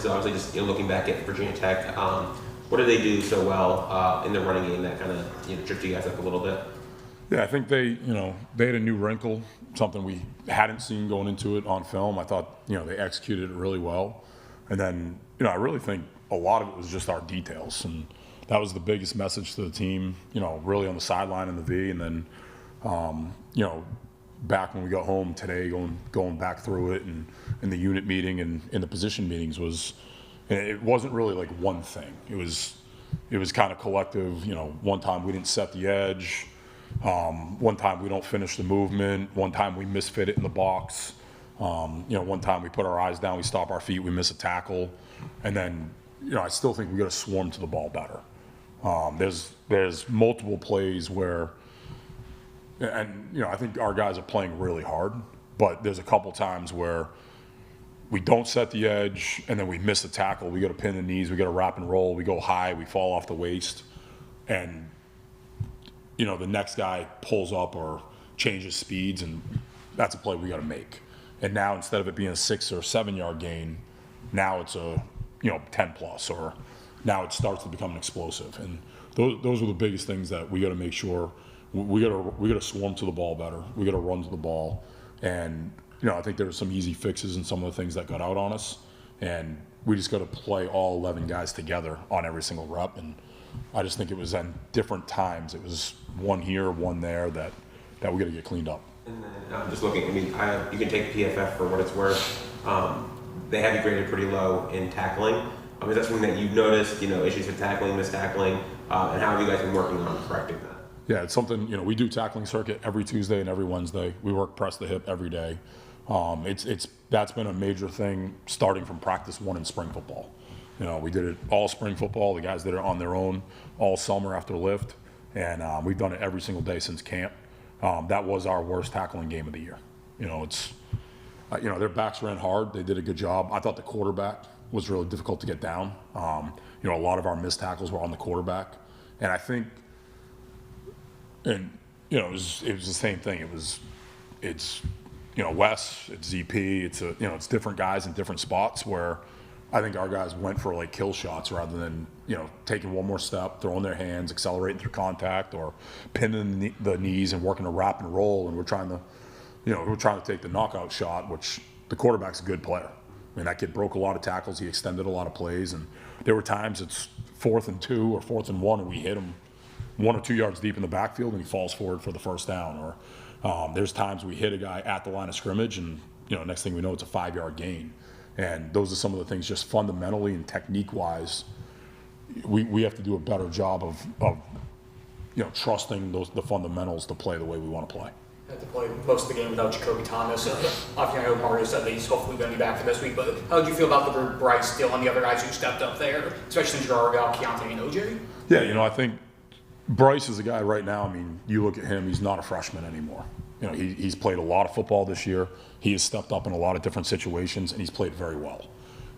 differences, obviously, just looking back at Virginia Tech, what did they do so well in the running game that kind of tripped you guys up a little bit? Yeah, I think they had a new wrinkle, something we hadn't seen going into it on film. I thought, they executed it really well. And then, I really think a lot of it was just our details. And that was the biggest message to the team, really on the sideline in the V. And then, back when we got home today, going back through it and in the unit meeting and in the position meetings it wasn't really like one thing. It was kind of collective. One time we didn't set the edge. One time we don't finish the movement. One time we misfit it in the box. One time we put our eyes down, we stop our feet, we miss a tackle. And then, I still think we got to swarm to the ball better. There's multiple plays where, and I think our guys are playing really hard, but there's a couple times where we don't set the edge and then we miss a tackle. We got to pin the knees, we got to wrap and roll, we go high, we fall off the waist, and the next guy pulls up or changes speeds, and that's a play we got to make. And now instead of it being a 6 or 7 yard gain, now it's a 10 plus, or now it starts to become an explosive. And those are the biggest things that we got to make sure. We got to swarm to the ball better. We got to run to the ball, and I think there were some easy fixes in some of the things that got out on us, and we just got to play all 11 guys together on every single rep. And I just think it was at different times. It was one here, one there that we got to get cleaned up. And then just looking, you can take PFF for what it's worth. They have you graded pretty low in tackling. Is that something that you've noticed, issues with tackling, missed tackling, and how have you guys been working on correcting that? Yeah, it's something, we do tackling circuit every Tuesday and every Wednesday. We work press the hip every day. That's been a major thing starting from practice 1 in spring football. We did it all spring football. The guys did it on their own all summer after lift, and we've done it every single day since camp. That was our worst tackling game of the year. Their backs ran hard. They did a good job. I thought the quarterback was really difficult to get down. A lot of our missed tackles were on the quarterback, and I think, and it was the same thing. It's Wes, it's ZP, it's different guys in different spots where I think our guys went for like kill shots rather than taking one more step, throwing their hands, accelerating through contact, or pinning the knees and working a wrap and roll. And we're trying to take the knockout shot, which the quarterback's a good player. That kid broke a lot of tackles. He extended a lot of plays, and there were times it's 4th and 2 or 4th and 1, and we hit him 1 or 2 yards deep in the backfield, and he falls forward for the first down. Or there's times we hit a guy at the line of scrimmage, and next thing we know, it's a 5 yard gain. And those are some of the things, just fundamentally and technique-wise, we have to do a better job of trusting the fundamentals to play the way we want to play. Had to play most of the game without Jacoby Thomas. Obviously, I know Mario said that he's hopefully going to be back for this week, but how did you feel about the group, Bryce, Dylan, the other guys who stepped up there, especially Gerard, Keontae, and OJ? Yeah, I think Bryce is a guy right now, you look at him, he's not a freshman anymore. He's played a lot of football this year. He has stepped up in a lot of different situations, and he's played very well.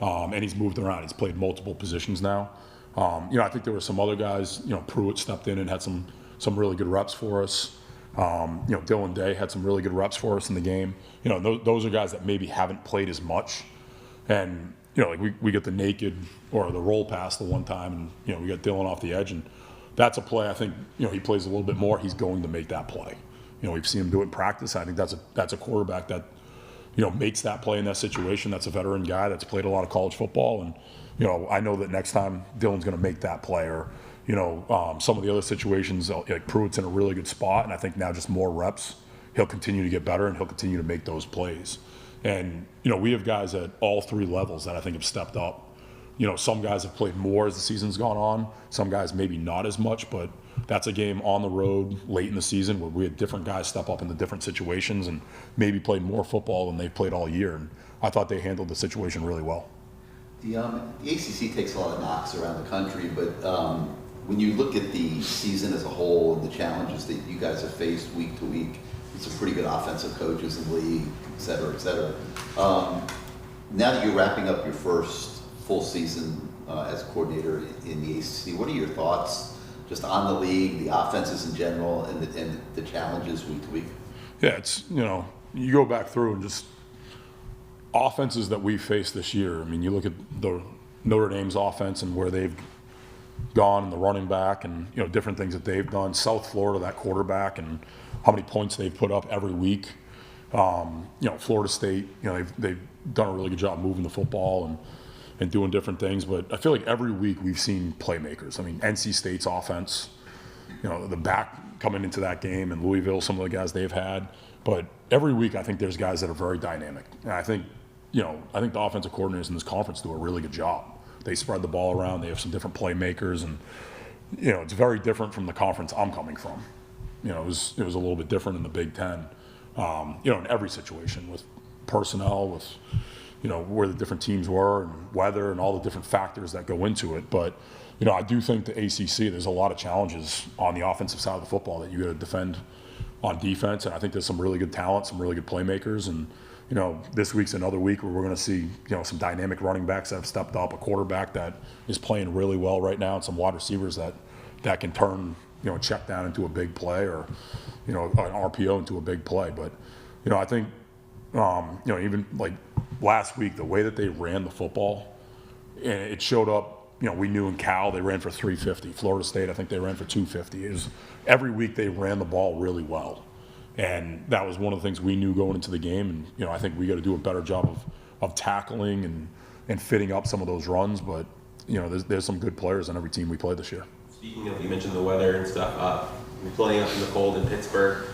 And he's moved around. He's played multiple positions now. I think there were some other guys. Pruitt stepped in and had some really good reps for us. Dylan Day had some really good reps for us in the game. Those are guys that maybe haven't played as much. And, we get the naked or the roll pass the one time, and, we got Dylan off the edge. And that's a play I think, he plays a little bit more. He's going to make that play. We've seen him do it in practice. I think that's a quarterback that, makes that play in that situation. That's a veteran guy that's played a lot of college football. And, I know that next time Dylan's going to make that play. Or, some of the other situations, like Pruitt's in a really good spot. And I think now just more reps, he'll continue to get better and he'll continue to make those plays. And, we have guys at all 3 levels that I think have stepped up. Some guys have played more as the season's gone on. Some guys maybe not as much, but that's a game on the road late in the season where we had different guys step up into different situations and maybe play more football than they've played all year. And I thought they handled the situation really well. The ACC takes a lot of knocks around the country, but when you look at the season as a whole and the challenges that you guys have faced week to week, it's a pretty good offensive coaches in the league, et cetera, et cetera. Now that you're wrapping up your first full season as coordinator in the ACC, what are your thoughts just on the league, the offenses in general, and the challenges week to week? Yeah, it's, you go back through and just, offenses that we faced this year, I mean, you look at the Notre Dame's offense and where they've gone and the running back and, you know, different things that they've done. South Florida, that quarterback, and how many points they've put up every week. You know, Florida State, you know, they've done a really good job moving the football and doing different things. But I feel like every week we've seen playmakers. I mean, NC State's offense, you know, the back coming into that game, and Louisville, some of the guys they've had. But every week I think there's guys that are very dynamic. And I think, you know, I think the offensive coordinators in this conference do a really good job. They spread the ball around. They have some different playmakers, and, you know, it's very different from the conference I'm coming from. You know, it was a little bit different in the Big Ten. You know, in every situation, with personnel, with, you know, where the different teams were and weather and all the different factors that go into it. But, you know, I do think the ACC, there's a lot of challenges on the offensive side of the football that you got to defend on defense. And I think there's some really good talent, some really good playmakers. And, you know, this week's another week where we're going to see, you know, some dynamic running backs that have stepped up, a quarterback that is playing really well right now, and some wide receivers that can turn, you know, a check down into a big play, or, you know, an RPO into a big play. But, you know, I think, you know, even like last week, the way that they ran the football, and it showed up, you know, we knew in Cal they ran for 350. Florida State, I think they ran for 250. It was, every week they ran the ball really well. And that was one of the things we knew going into the game. And, you know, I think we got to do a better job of tackling and fitting up some of those runs. But, you know, there's some good players on every team we play this year. Speaking of, you mentioned the weather and stuff, you're playing up in the cold in Pittsburgh.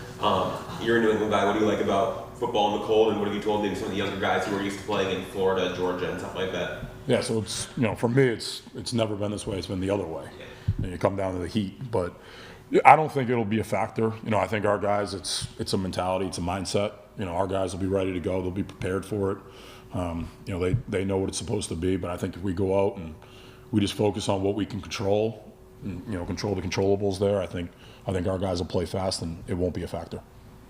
You're a New England guy. What do you like about football in the cold, and what have you told maybe some of the younger guys who are used to playing in Florida, Georgia, and stuff like that? Yeah, so it's, you know, for me, it's never been this way. It's been the other way. And you come down to the heat. But I don't think it'll be a factor. You know, I think our guys, it's a mentality, it's a mindset. You know, our guys will be ready to go. They'll be prepared for it. You know, they know what it's supposed to be. But I think if we go out and we just focus on what we can control, and, you know, control the controllables there, I think our guys will play fast, and it won't be a factor.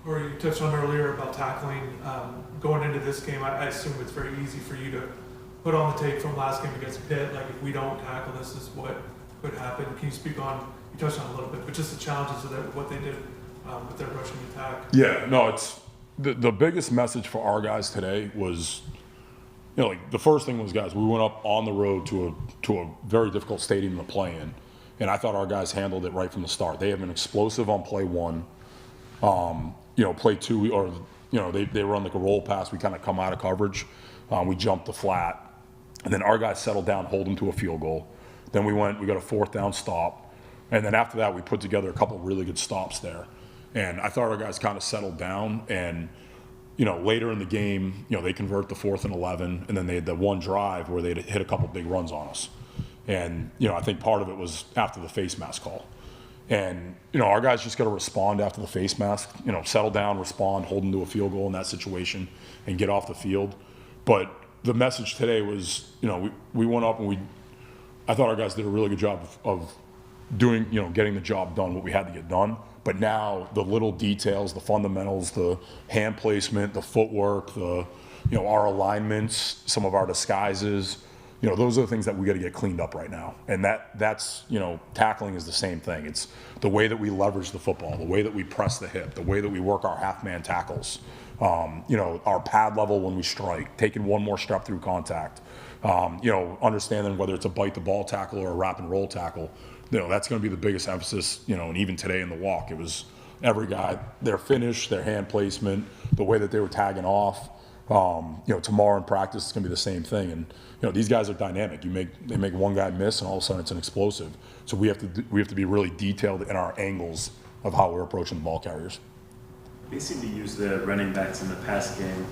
Or you touched on earlier about tackling. Going into this game, I assume it's very easy for you to put on the tape from last game against Pitt. Like, if we don't tackle, this is what could happen. Can you speak on, you touched on a little bit, but just the challenges of what they did with their rushing attack? Yeah, no, it's the biggest message for our guys today was, you know, like the first thing was, guys, we went up on the road to a very difficult stadium to play in. And I thought our guys handled it right from the start. They have been explosive on play one. You know, play two, or, you know, they run like a roll pass. We kind of come out of coverage. We jumped the flat. And then our guys settled down, hold them to a field goal. Then we got a fourth down stop. And then after that, we put together a couple really good stops there. And I thought our guys kind of settled down. And, you know, later in the game, you know, they convert the 4th and 11. And then they had the one drive where they hit a couple big runs on us. And, you know, I think part of it was after the face mask call. And, you know, our guys just got to respond after the face mask, you know, settle down, respond, hold them to a field goal in that situation, and get off the field. But the message today was, you know, we went up and I thought our guys did a really good job of doing, you know, getting the job done, what we had to get done. But now the little details, the fundamentals, the hand placement, the footwork, you know, our alignments, some of our disguises, you know, those are the things that we got to get cleaned up right now. And that's, you know, tackling is the same thing. It's the way that we leverage the football, the way that we press the hip, the way that we work our half-man tackles, you know, our pad level when we strike, taking one more step through contact, you know, understanding whether it's a bite the ball tackle or a wrap and roll tackle. You know, that's going to be the biggest emphasis, you know, and even today in the walk, it was every guy, their finish, their hand placement, the way that they were tagging off. You know, tomorrow in practice it's going to be the same thing. And, you know, these guys are dynamic. They make one guy miss, and all of a sudden it's an explosive. So we have to be really detailed in our angles of how we're approaching the ball carriers. They seem to use the running backs in the pass game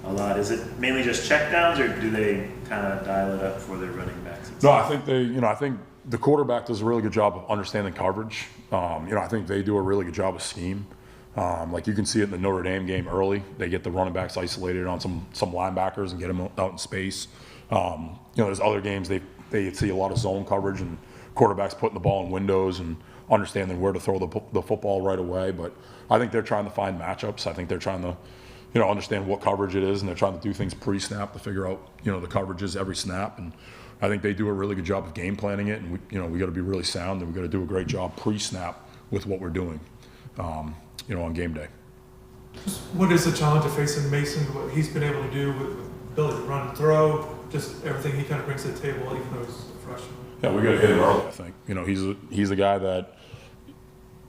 a lot. Is it mainly just checkdowns, or do they kind of dial it up for their running backs? No, I think the quarterback does a really good job of understanding coverage. You know, I think they do a really good job of scheme. Like you can see it in the Notre Dame game early. They get the running backs isolated on some linebackers and get them out in space. You know, there's other games they see a lot of zone coverage and quarterbacks putting the ball in windows and understanding where to throw the football right away. But I think they're trying to find matchups. I think they're trying to, you know, understand what coverage it is, and they're trying to do things pre-snap to figure out, you know, the coverages every snap. And I think they do a really good job of game planning it. And we got to be really sound, and we got to do a great job pre-snap with what we're doing, you know, on game day. What is the challenge of facing Mason? What he's been able to do with ability to run and throw, just everything he kind of brings to the table, even though he's a freshman. Yeah, we got to hit him early, I think. You know, he's a guy that,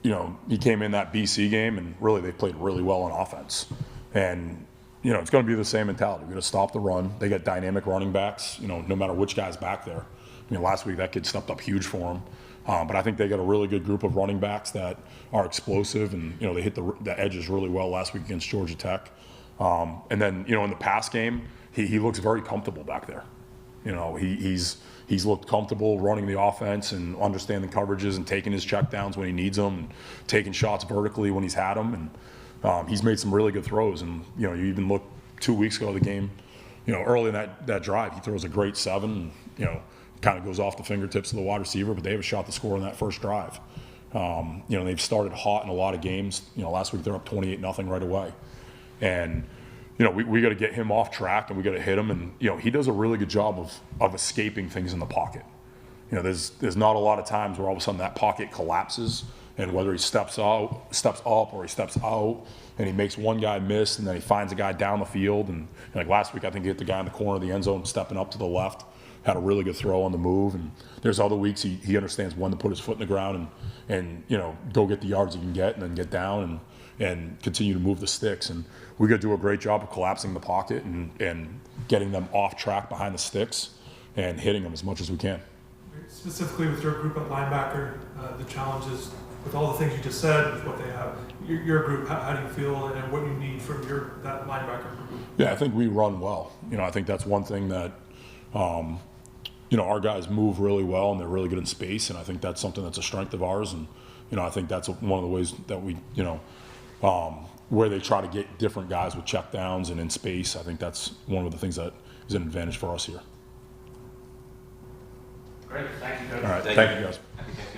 you know, he came in that BC game and really they played really well on offense. And, you know, it's going to be the same mentality. We're going to stop the run. They got dynamic running backs, you know, no matter which guy's back there. I mean, last week that kid stepped up huge for him. But I think they got a really good group of running backs that are explosive, and you know they hit the edges really well last week against Georgia Tech. And then you know in the pass game, he looks very comfortable back there. You know he's looked comfortable running the offense and understanding coverages and taking his checkdowns when he needs them, and taking shots vertically when he's had them. And he's made some really good throws. And you know you even look 2 weeks ago the game, you know early in that drive he throws a great 7. And, you know. Kind of goes off the fingertips of the wide receiver, but they have a shot to score in that first drive. You know, they've started hot in a lot of games. You know, last week they're up 28-0 right away. And, you know, we got to get him off track and we got to hit him. And, you know, he does a really good job of escaping things in the pocket. You know, there's not a lot of times where all of a sudden that pocket collapses, and whether he steps up or he steps out and he makes one guy miss and then he finds a guy down the field. And like last week, I think he hit the guy in the corner of the end zone stepping up to the left. Had a really good throw on the move, and there's other weeks he understands when to put his foot in the ground and you know go get the yards he can get and then get down and continue to move the sticks. And we got to do a great job of collapsing the pocket and getting them off track behind the sticks and hitting them as much as we can. Specifically with your group at linebacker, the challenges with all the things you just said, with what they have, your group, how do you feel and what you need from that linebacker group? Yeah, I think we run well. You know, I think that's one thing that. You know, our guys move really well and they're really good in space, and I think that's something that's a strength of ours. And you know, I think that's one of the ways that we, you know, where they try to get different guys with check downs and in space. I think that's one of the things that is an advantage for us here. Great, thank you, Coach. All right, thank you guys.